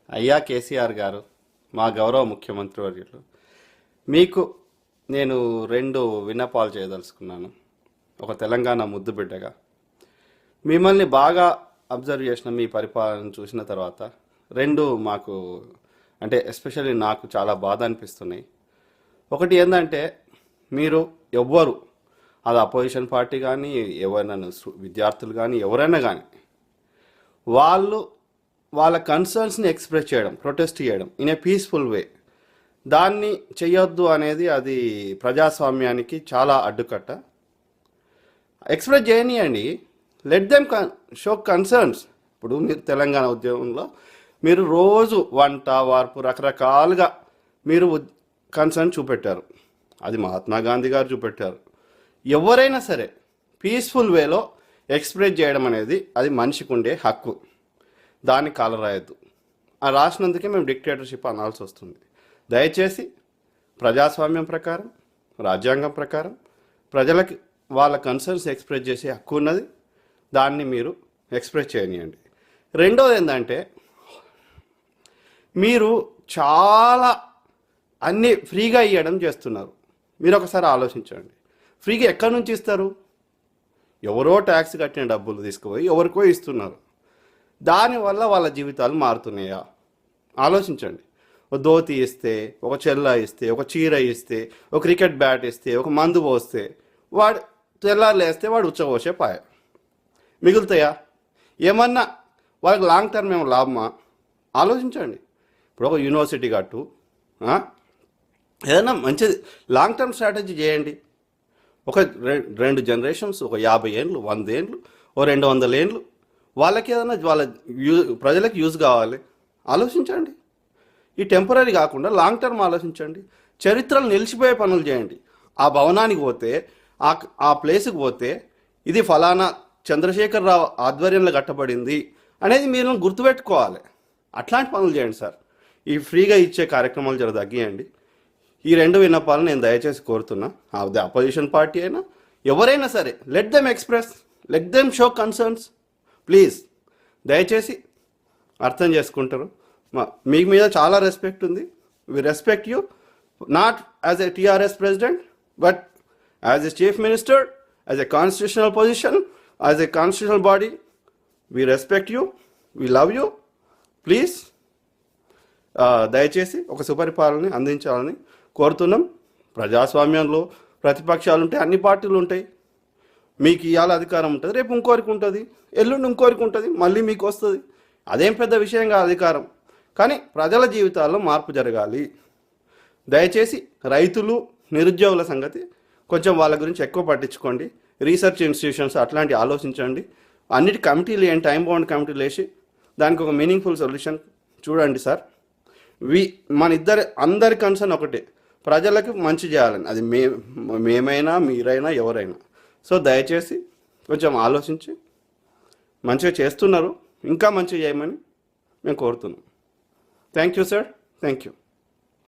అయ్యా కేసీఆర్ గారు, మా గౌరవ ముఖ్యమంత్రి వర్యులు, మీకు నేను రెండు విన్నపాలు చేయదలుచుకున్నాను. ఒక తెలంగాణ ముద్దు బిడ్డగా మిమ్మల్ని బాగా అబ్జర్వ్ చేసిన మీ పరిపాలన చూసిన తర్వాత రెండు మాకు అంటే ఎస్పెషల్లీ నాకు చాలా బాధ అనిపిస్తున్నాయి. ఒకటి ఏంటంటే, మీరు ఎవ్వరు అది అపోజిషన్ పార్టీ కానీ ఎవరైనా విద్యార్థులు కానీ ఎవరైనా కానీ వాళ్ళు వాళ్ళ కన్సర్న్స్ని ఎక్స్ప్రెస్ చేయడం, ప్రొటెస్ట్ చేయడం ఇన్ ఏ పీస్ఫుల్ వే, దాన్ని చేయొద్దు అనేది అది ప్రజాస్వామ్యానికి చాలా అడ్డుకట్ట. ఎక్స్ప్రెస్ చేయనియండి, లెట్ దెమ్ షో కన్సర్న్స్. ఇప్పుడు మీరు తెలంగాణ ఉద్యమంలో మీరు రోజు వంట వార్పు రకరకాలుగా మీరు కన్సర్న్ చూపెట్టారు. అది మహాత్మా గాంధీ గారు చూపెట్టారు. ఎవరైనా సరే పీస్ఫుల్ వేలో ఎక్స్ప్రెస్ చేయడం అనేది అది మనిషికి ఉండే హక్కు, దాన్ని కాలరాయద్దు. ఆ రాసినందుకే మేము డిక్టేటర్షిప్ అనాల్సి వస్తుంది. దయచేసి ప్రజాస్వామ్యం ప్రకారం, రాజ్యాంగం ప్రకారం ప్రజలకి వాళ్ళ కన్సర్న్స్ ఎక్స్ప్రెస్ చేసే హక్కు ఉన్నది, దాన్ని మీరు ఎక్స్ప్రెస్ చేయనియండి. రెండోది ఏంటంటే, మీరు చాలా అన్నీ ఫ్రీగా ఇవ్వడం చేస్తున్నారు. మీరు ఒకసారి ఆలోచించండి, ఫ్రీగా ఎక్కడి నుంచి ఇస్తారు? ఎవరో ట్యాక్స్ కట్టిన డబ్బులు తీసుకుపోయి ఎవరికో ఇస్తున్నారు. దానివల్ల వాళ్ళ జీవితాలు మారుతున్నాయా? ఆలోచించండి. ఒక ధోతి ఇస్తే, ఒక చెల్ల ఇస్తే, ఒక చీర ఇస్తే, ఒక క్రికెట్ బ్యాట్ ఇస్తే, ఒక మందు పోస్తే వాడు తెల్లారులు వేస్తే వాడు ఉచ్చపోసే పాయ మిగులుతాయా? ఏమన్నా వాళ్ళకి లాంగ్ టర్మ్ ఏమో లాభమా? ఆలోచించండి. ఇప్పుడు ఒక యూనివర్సిటీ కట్టు, ఏదైనా మంచిది లాంగ్ టర్మ్ స్ట్రాటజీ చేయండి. ఒక రెండు జనరేషన్స్, ఒక 50 ఏళ్ళు, 100 ఏళ్ళు, ఓ 200 ఏళ్ళు వాళ్ళకి ఏదైనా వాళ్ళ ప్రజలకు యూజ్ కావాలి. ఆలోచించండి. ఈ టెంపరీ కాకుండా లాంగ్ టర్మ్ ఆలోచించండి. చరిత్రలు నిలిచిపోయే పనులు చేయండి. ఆ భవనానికి పోతే, ఆ ప్లేస్కి పోతే ఇది ఫలానా చంద్రశేఖరరావు ఆధ్వర్యంలో కట్టబడింది అనేది మీరు గుర్తుపెట్టుకోవాలి. అట్లాంటి పనులు చేయండి సార్. ఈ ఫ్రీగా ఇచ్చే కార్యక్రమాలు జర తగ్గియండి. ఈ రెండు విన్నపాలు నేను దయచేసి కోరుతున్నా. అది అపోజిషన్ పార్టీ అయినా ఎవరైనా సరే, let them express, let them show concerns please. దయచేసి అర్థం చేసుకుంటారు. మీకు మీద చాలా రెస్పెక్ట్ ఉంది. We respect you, not as a TRS president, but as a chief minister, as a constitutional position, as a constitutional body. We respect you, we love you. Please దయచేసి ఒక సుపరిపాలనని అందించాలని కోరుతున్నాం. ప్రజాస్వామ్యంలో ప్రతిపక్షాలు ఉంటాయి, అన్ని పార్టీలు ఉంటాయి. మీకు ఇవాళ అధికారం ఉంటుంది, రేపు ఇంకోరికి ఉంటుంది, ఎల్లుండి ఇంకోరికి ఉంటుంది, మళ్ళీ మీకు వస్తుంది. అదేం పెద్ద విషయం కాదు అధికారం. కానీ ప్రజల జీవితాల్లో మార్పు జరగాలి. దయచేసి రైతులు, నిరుద్యోగుల సంగతి కొంచెం వాళ్ళ గురించి ఎక్కువ పట్టించుకోండి. రీసెర్చ్ ఇన్స్టిట్యూషన్స్ అట్లాంటివి ఆలోచించండి. అన్నిటి కమిటీలు ఏంటి, టైం బౌండ్ కమిటీలు వేసి దానికి ఒక మీనింగ్ఫుల్ సొల్యూషన్ చూడండి సార్. మన అందరి కన్సర్న్ ఒకటే, ప్రజలకు మంచి చేయాలని. అది మేమైనా మీరైనా ఎవరైనా. సో దయచేసి కొంచెం ఆలోచించి మంచిగా చేస్తున్నారు, ఇంకా మంచిగా చేయమని మేము కోరుతున్నాం. Thank you sir, thank you.